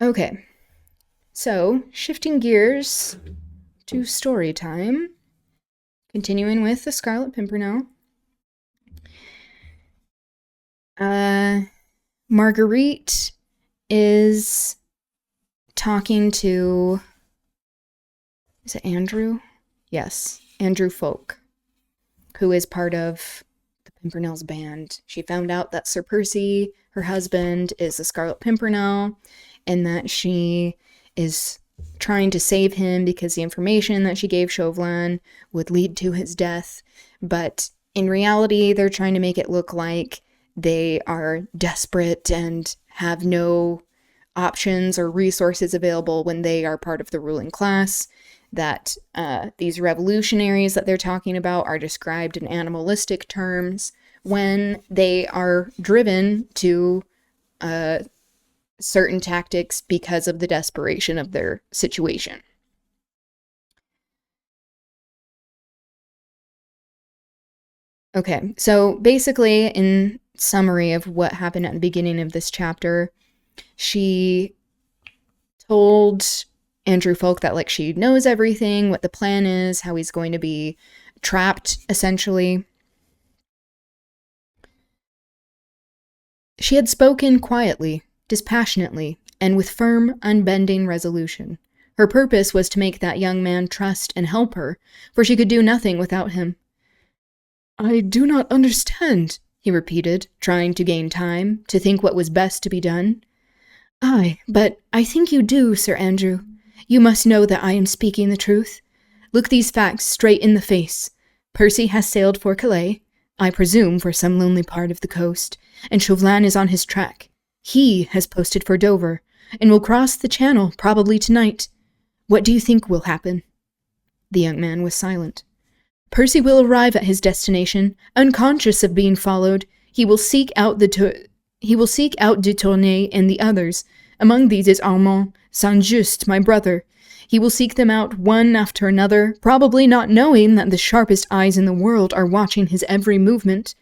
Okay, so shifting gears to story time, continuing with the Scarlet Pimpernel. Marguerite is talking to, is it Andrew? Yes, Andrew Folk, who is part of the Pimpernel's band. She found out that Sir Percy, her husband, is the Scarlet Pimpernel, and that she is trying to save him because the information that she gave Chauvelin would lead to his death. But in reality, they're trying to make it look like they are desperate and have no options or resources available when they are part of the ruling class. That these revolutionaries that they're talking about are described in animalistic terms when they are driven to certain tactics because of the desperation of their situation. Okay, so basically, in summary of what happened at the beginning of this chapter, she told Andrew Folk that, like, she knows everything, what the plan is, how he's going to be trapped, essentially. She had spoken quietly, dispassionately, and with firm, unbending resolution. Her purpose was to make that young man trust and help her, for she could do nothing without him. "I do not understand," he repeated, trying to gain time, to think what was best to be done. "Aye, but I think you do, Sir Andrew. You must know that I am speaking the truth. Look these facts straight in the face. Percy has sailed for Calais, I presume for some lonely part of the coast, and Chauvelin is on his track. He has posted for Dover, and will cross the Channel probably tonight. What do you think will happen?" The young man was silent. "Percy will arrive at his destination, unconscious of being followed. He will seek out de Tournay and the others. Among these is Armand, Saint-Just, my brother. He will seek them out one after another, probably not knowing that the sharpest eyes in the world are watching his every movement.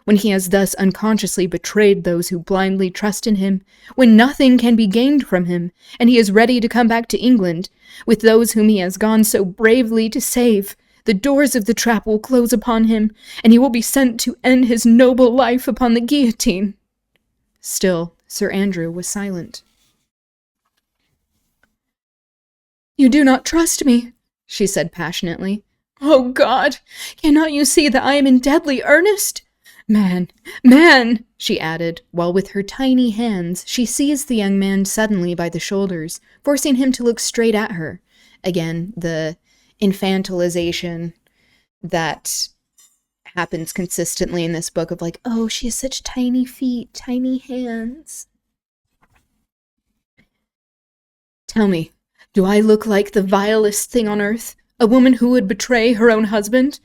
When he has thus unconsciously betrayed those who blindly trust in him, when nothing can be gained from him, and he is ready to come back to England, with those whom he has gone so bravely to save, the doors of the trap will close upon him, and he will be sent to end his noble life upon the guillotine." Still, Sir Andrew was silent. "You do not trust me," she said passionately. "Oh God, cannot you see that I am in deadly earnest? Man, she added, while with her tiny hands she seized the young man suddenly by the shoulders, forcing him to look straight at her. Again, the infantilization that happens consistently in this book of like, oh, she has such tiny feet, tiny hands. "Tell me, do I look like the vilest thing on earth? A woman who would betray her own husband?"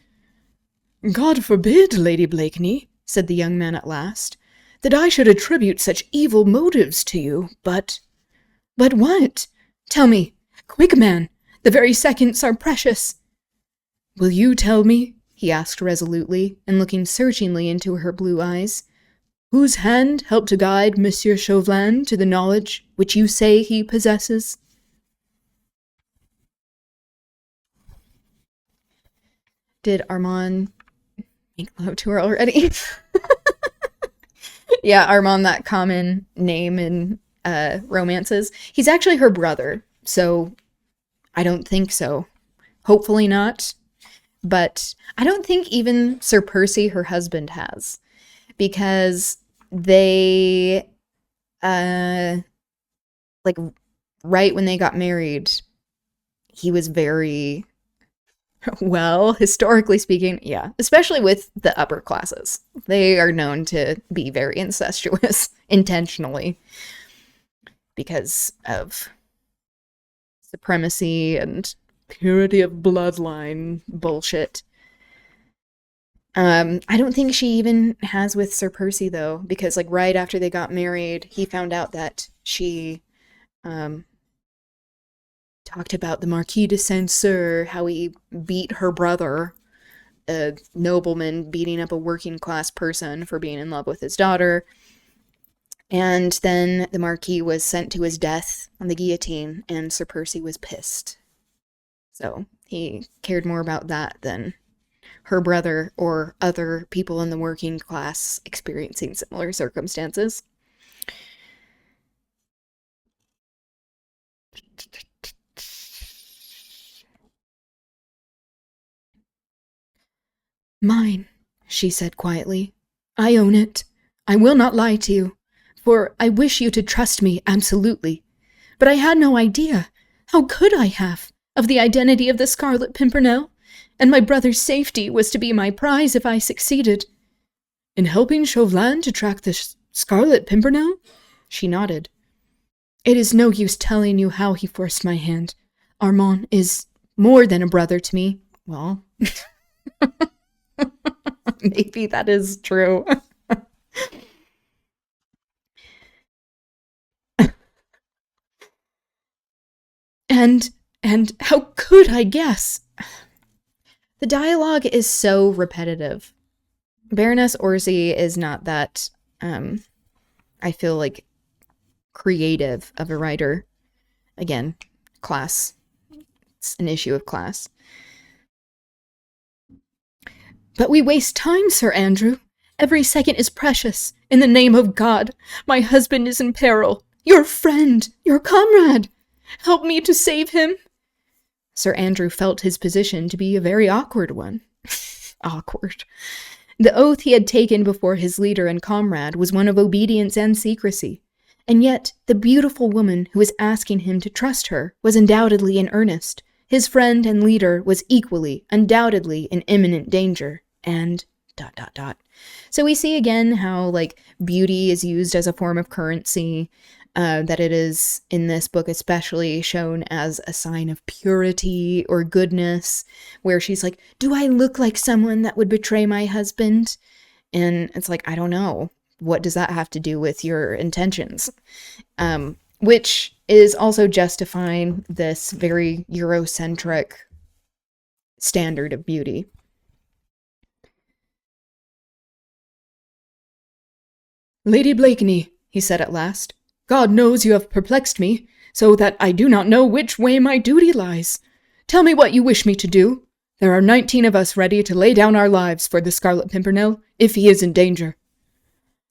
"God forbid, Lady Blakeney," said the young man at last, "that I should attribute such evil motives to you, but—" "But what? Tell me. Quick, man. The very seconds are precious." "Will you tell me," he asked resolutely, and looking searchingly into her blue eyes, "whose hand helped to guide Monsieur Chauvelin to the knowledge which you say he possesses?" Did Armand make love to her already? Yeah, Armand, that common name in romances. He's actually her brother, so I don't think so. Hopefully not. But I don't think even Sir Percy, her husband, has. Because they, like, right when they got married, he was very, well, historically speaking, yeah, especially with the upper classes. They are known to be very incestuous, intentionally, because of supremacy and purity of bloodline bullshit. I don't think she even has with Sir Percy, though, because, like, right after they got married, he found out that she talked about the Marquis de Saint-Cyr, how he beat her brother, a nobleman beating up a working class person for being in love with his daughter. And then the Marquis was sent to his death on the guillotine, and Sir Percy was pissed. So he cared more about that than her brother or other people in the working class experiencing similar circumstances. Mine, she said quietly. I own it. I will not lie to you, for I wish you to trust me absolutely. But I had no idea, how could I have, of the identity of the Scarlet Pimpernel, and my brother's safety was to be my prize if I succeeded. In helping Chauvelin to track the Scarlet Pimpernel? She nodded. It is no use telling you how he forced my hand. Armand is more than a brother to me. Well, maybe that is true. And how could I guess? The dialogue is so repetitive. Baroness Orczy is not that, I feel like, creative of a writer. Again, class. It's an issue of class. But we waste time, Sir Andrew. Every second is precious. In the name of God, my husband is in peril. Your friend, your comrade. Help me to save him. Sir Andrew felt his position to be a very awkward one. Awkward. The oath he had taken before his leader and comrade was one of obedience and secrecy. And yet, the beautiful woman who was asking him to trust her was undoubtedly in earnest. His friend and leader was equally, undoubtedly, in imminent danger. And ... So we see again how, like, beauty is used as a form of currency, that it is, in this book especially, shown as a sign of purity or goodness, where she's like, do I look like someone that would betray my husband? And it's like, I don't know. What does that have to do with your intentions? Which is also justifying this very Eurocentric standard of beauty. Lady Blakeney, he said at last, God knows you have perplexed me, so that I do not know which way my duty lies. Tell me what you wish me to do. There are 19 of us ready to lay down our lives for the Scarlet Pimpernel, if he is in danger.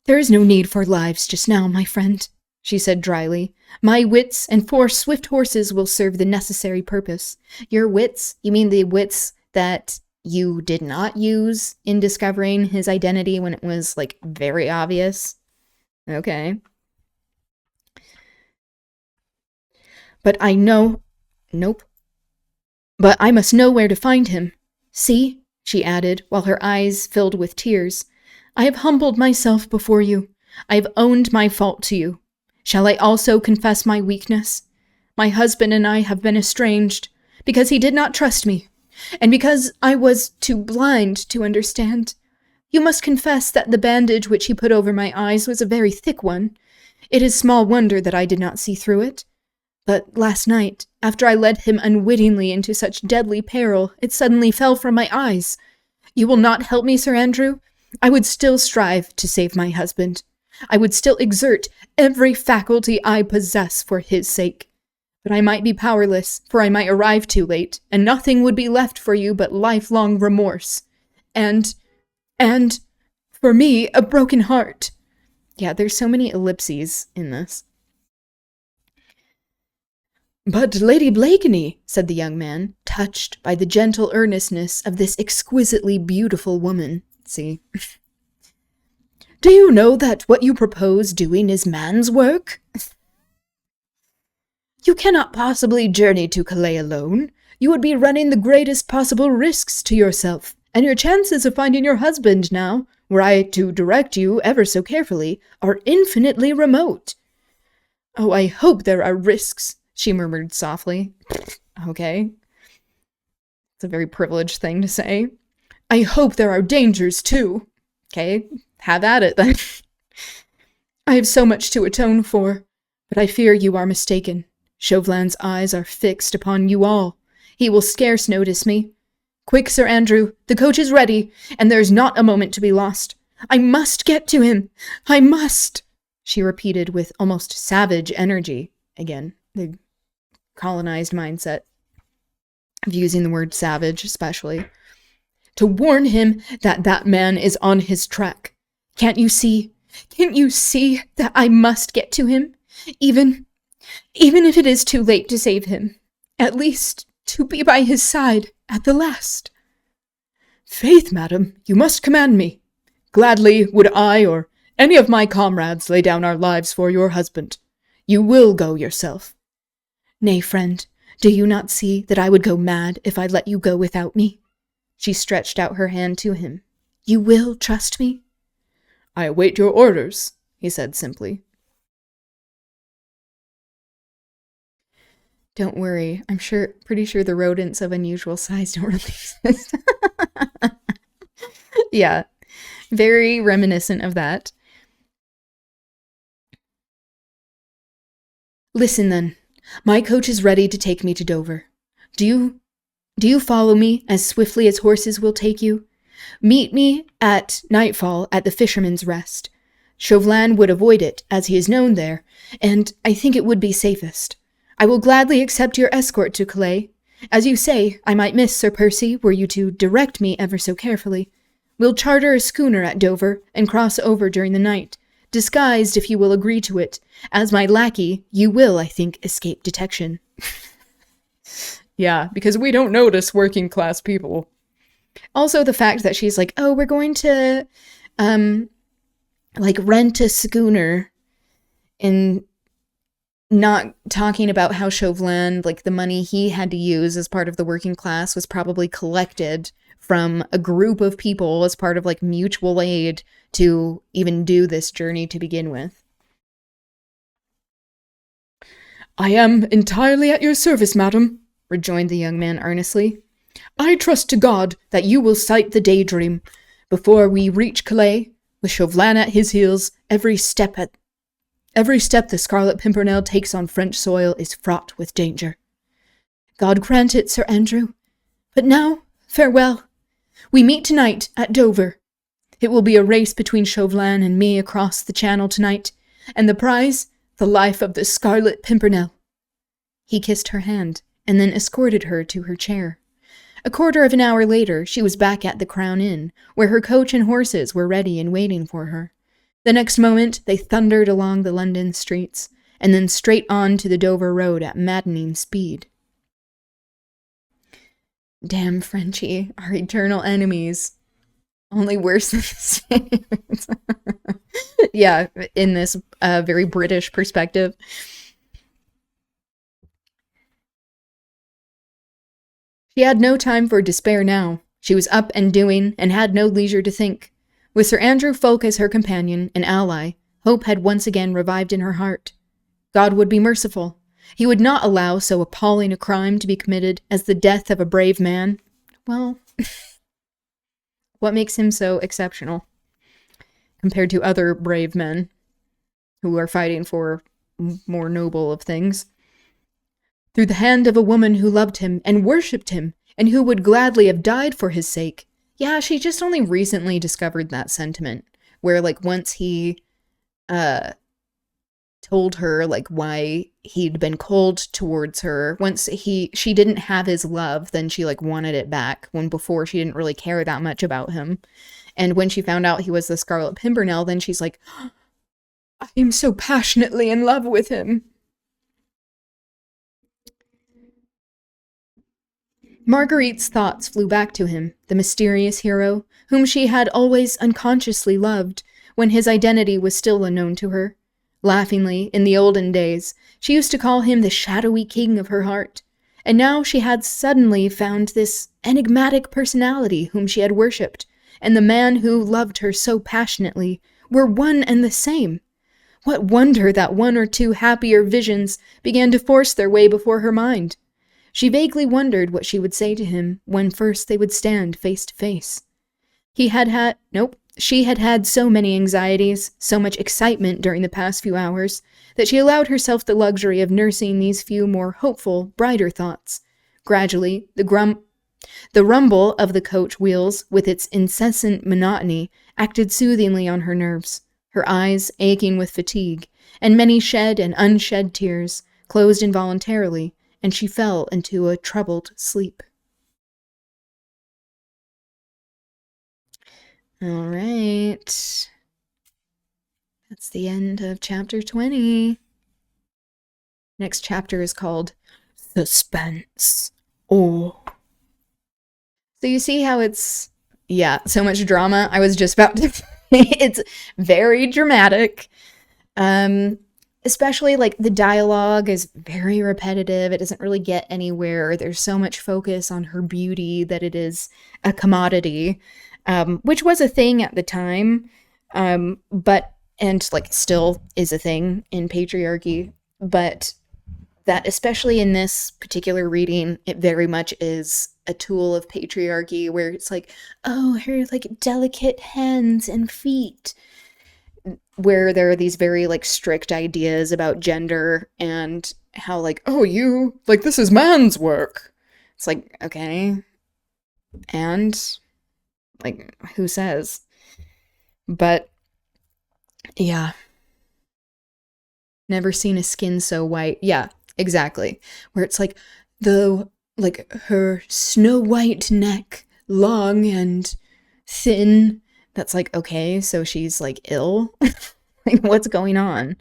There is no need for lives just now, my friend, she said dryly. My wits and 4 swift horses will serve the necessary purpose. Your wits? You mean the wits that you did not use in discovering his identity when it was, like, very obvious? Okay. But I know... Nope. But I must know where to find him. See, she added, while her eyes filled with tears, I have humbled myself before you. I have owned my fault to you. Shall I also confess my weakness? My husband and I have been estranged, because he did not trust me, and because I was too blind to understand. You must confess that the bandage which he put over my eyes was a very thick one. It is small wonder that I did not see through it. But last night, after I led him unwittingly into such deadly peril, it suddenly fell from my eyes. You will not help me, Sir Andrew? I would still strive to save my husband. I would still exert every faculty I possess for his sake. But I might be powerless, for I might arrive too late, and nothing would be left for you but lifelong remorse. And, for me, a broken heart. Yeah, there's so many ellipses in this. But Lady Blakeney, said the young man, touched by the gentle earnestness of this exquisitely beautiful woman. See? Do you know that what you propose doing is man's work? You cannot possibly journey to Calais alone. You would be running the greatest possible risks to yourself, and your chances of finding your husband now, were I to direct you ever so carefully, are infinitely remote. Oh, I hope there are risks, she murmured softly. Okay. It's a very privileged thing to say. I hope there are dangers, too. Okay, have at it, then. I have so much to atone for, but I fear you are mistaken. Chauvelin's eyes are fixed upon you all. He will scarce notice me. Quick, Sir Andrew, the coach is ready, and there is not a moment to be lost. I must get to him. I must. she repeated with almost savage energy. Again, the colonized mindset of using the word savage, especially. To warn him that that man is on his track. Can't you see? Can't you see that I must get to him? Even if it is too late to save him. At least to be by his side at the last. Faith, madam, you must command me. Gladly would I or any of my comrades lay down our lives for your husband. You will go yourself. Nay, friend, do you not see that I would go mad if I let you go without me? She stretched out her hand to him. You will trust me? I await your orders, he said simply. Don't worry, I'm pretty sure the rodents of unusual size don't really exist. Yeah, very reminiscent of that. Listen then, my coach is ready to take me to Dover. Do you follow me as swiftly as horses will take you? Meet me at nightfall at the Fisherman's Rest. Chauvelin would avoid it, as he is known there, and I think it would be safest. I will gladly accept your escort to Calais. As you say, I might miss Sir Percy were you to direct me ever so carefully. We'll charter a schooner at Dover and cross over during the night, disguised if you will agree to it. As my lackey, you will, I think, escape detection. Yeah, because we don't notice working class people. Also the fact that she's like, oh, we're going to, rent a schooner, and not talking about how Chauvelin, the money he had to use as part of the working class was probably collected from a group of people as part of, mutual aid to even do this journey to begin with. I am entirely at your service, madam, rejoined the young man earnestly. I trust to God that you will sight the Daydream before we reach Calais, with Chauvelin at his heels. Every step the Scarlet Pimpernel takes on French soil is fraught with danger. God grant it, Sir Andrew. But now, farewell. We meet tonight at Dover. It will be a race between Chauvelin and me across the Channel tonight, and the prize, the life of the Scarlet Pimpernel. He kissed her hand, and then escorted her to her chair. A quarter of an hour later, she was back at the Crown Inn, where her coach and horses were ready and waiting for her. The next moment, they thundered along the London streets, and then straight on to the Dover road at maddening speed. Damn Frenchie, our eternal enemies. Only worse than the Spaniards. Yeah, in this very British perspective. She had no time for despair now. She was up and doing, and had no leisure to think. With Sir Andrew Ffoulke as her companion and ally, hope had once again revived in her heart. God would be merciful. He would not allow so appalling a crime to be committed as the death of a brave man. Well, what makes him so exceptional compared to other brave men who are fighting for more noble of things? Through the hand of a woman who loved him and worshipped him, and who would gladly have died for his sake. Yeah, she just only recently discovered that sentiment, where, once he, told her, why he'd been cold towards her, once she didn't have his love, then she, wanted it back, when before she didn't really care that much about him. And when she found out he was the Scarlet Pimpernel, then she's like, I am so passionately in love with him. Marguerite's thoughts flew back to him, the mysterious hero, whom she had always unconsciously loved, when his identity was still unknown to her. Laughingly, in the olden days, she used to call him the shadowy king of her heart, and now she had suddenly found this enigmatic personality whom she had worshipped, and the man who loved her so passionately were one and the same. What wonder that one or two happier visions began to force their way before her mind. She vaguely wondered what she would say to him when first they would stand face to face. She had had so many anxieties, so much excitement during the past few hours, that she allowed herself the luxury of nursing these few more hopeful, brighter thoughts. Gradually, the rumble of the coach wheels, with its incessant monotony, acted soothingly on her nerves. her eyes aching with fatigue, and many shed and unshed tears closed involuntarily, and she fell into a troubled sleep. All right. That's the end of chapter 20. Next chapter is called Suspense. Oh. So you see how it's, so much drama. I was just about to say it's very dramatic. Especially like the dialogue is very repetitive. It doesn't really get anywhere. There's so much focus on her beauty that it is a commodity, which was a thing at the time. And like still is a thing in patriarchy, but that especially in this particular reading, it very much is a tool of patriarchy where it's like, oh, her like delicate hands and feet, where there are these very like strict ideas about gender and how like, oh, you like this is man's work. It's like, okay. And like, who says? But yeah. Never seen a skin so white. Yeah, exactly. Where it's like her snow white neck, long and thin. That's like, okay, so she's like ill. Like, what's going on?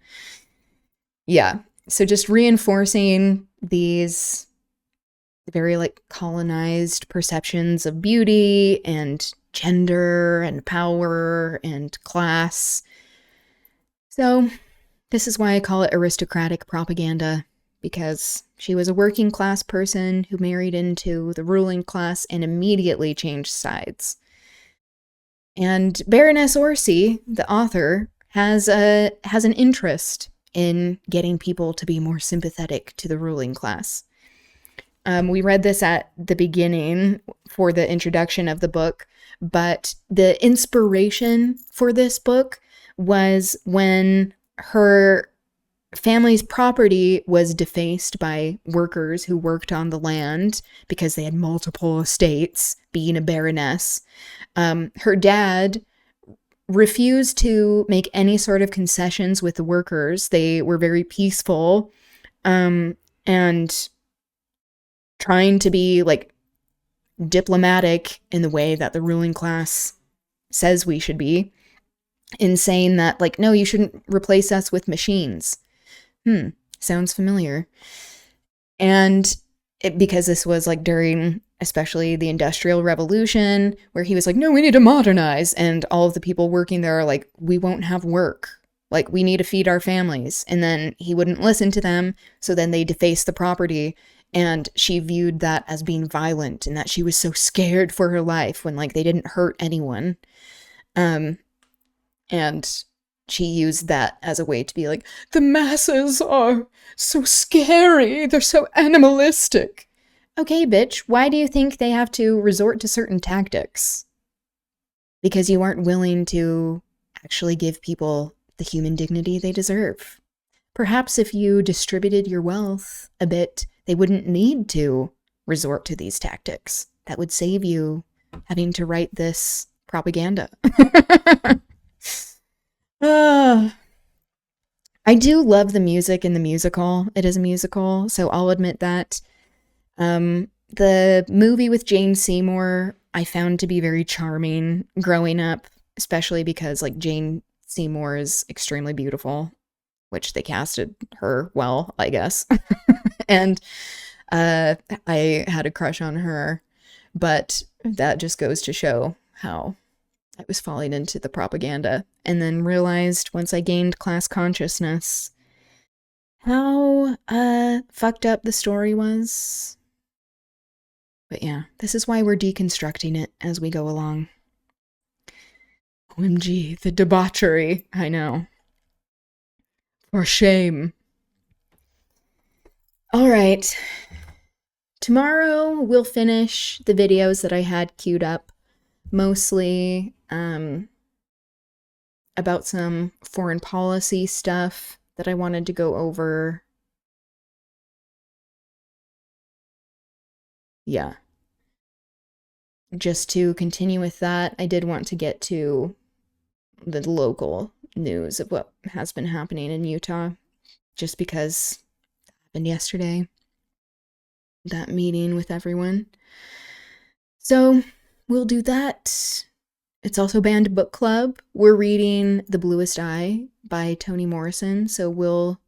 Yeah. So just reinforcing these very like colonized perceptions of beauty and gender and power and class. So this is why I call it aristocratic propaganda, because she was a working class person who married into the ruling class and immediately changed sides. And Baroness Orczy, the author, has an interest in getting people to be more sympathetic to the ruling class. We read this at the beginning for the introduction of the book, but the inspiration for this book was when her family's property was defaced by workers who worked on the land because they had multiple estates, being a baroness. Her dad refused to make any sort of concessions with the workers. They were very peaceful, and trying to be like diplomatic in the way that the ruling class says we should be, in saying that like, no, you shouldn't replace us with machines. Sounds familiar. And because this was like during especially the Industrial Revolution, where he was like, no, we need to modernize. And all of the people working there are like, we won't have work. Like, we need to feed our families. And then he wouldn't listen to them. So then they defaced the property. And she viewed that as being violent and that she was so scared for her life when like they didn't hurt anyone. And she used that as a way to be like, the masses are so scary. They're so animalistic. Okay, bitch, why do you think they have to resort to certain tactics? Because you aren't willing to actually give people the human dignity they deserve. Perhaps if you distributed your wealth a bit, they wouldn't need to resort to these tactics. That would save you having to write this propaganda. I do love the music in the musical. It is a musical, so I'll admit that. The movie with Jane Seymour I found to be very charming growing up, especially because like Jane Seymour is extremely beautiful, which they casted her well, I guess. And I had a crush on her, but that just goes to show how I was falling into the propaganda, and then realized once I gained class consciousness how fucked up the story was. But yeah, this is why we're deconstructing it as we go along. OMG, the debauchery. I know. For shame. All right. Tomorrow we'll finish the videos that I had queued up, mostly about some foreign policy stuff that I wanted to go over. Yeah. Just to continue with that, I did want to get to the local news of what has been happening in Utah, just because it happened yesterday, that meeting with everyone. So we'll do that. It's also band book club. We're reading The Bluest Eye by Toni Morrison. So we'll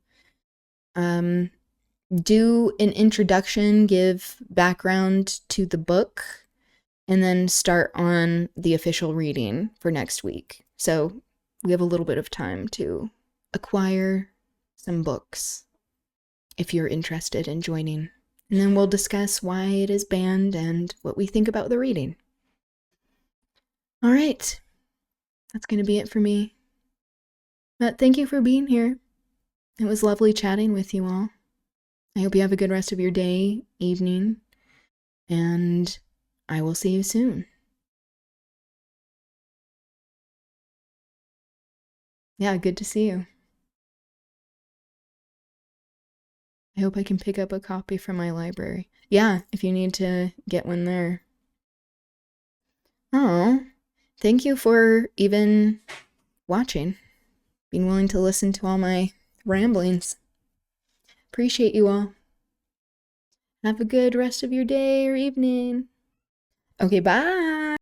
do an introduction, give background to the book, and then start on the official reading for next week. So we have a little bit of time to acquire some books if you're interested in joining. And then we'll discuss why it is banned and what we think about the reading. All right. That's going to be it for me. But thank you for being here. It was lovely chatting with you all. I hope you have a good rest of your day, evening, and I will see you soon. Yeah, good to see you. I hope I can pick up a copy from my library. Yeah, if you need to get one there. Oh, thank you for even watching, being willing to listen to all my ramblings. Appreciate you all. Have a good rest of your day or evening. Okay, bye.